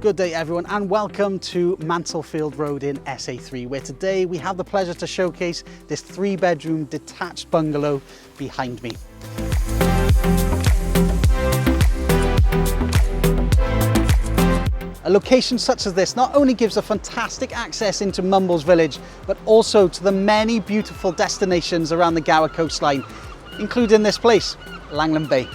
Good day everyone and welcome to Manselfield Road in SA3, where today we have the pleasure to showcase this 3-bedroom detached bungalow behind me. A location such as this not only gives a fantastic access into Mumbles village, but also to the many beautiful destinations around the Gower coastline, including this place, Langland Bay.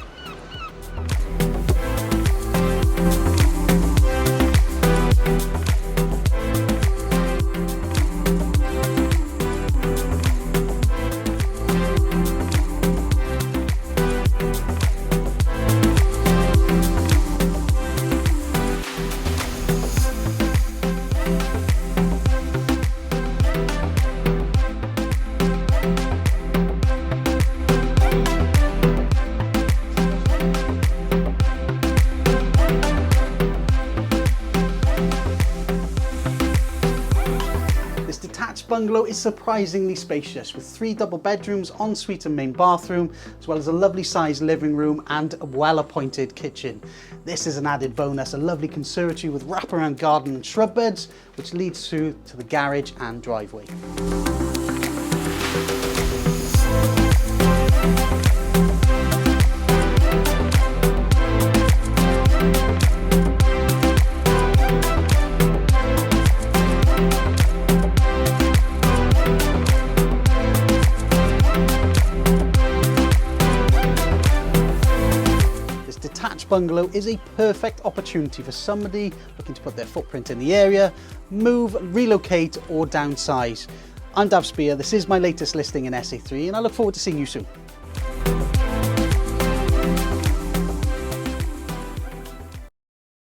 This detached bungalow is surprisingly spacious, with 3 double bedrooms, ensuite and main bathroom, as well as a lovely sized living room and a well-appointed kitchen. This is an added bonus, a lovely conservatory with wraparound garden and shrub beds, which leads to the garage and driveway. Detached bungalow is a perfect opportunity for somebody looking to put their footprint in the area, move, relocate or downsize. I'm Dav Spear, this is my latest listing in SA3 and I look forward to seeing you soon.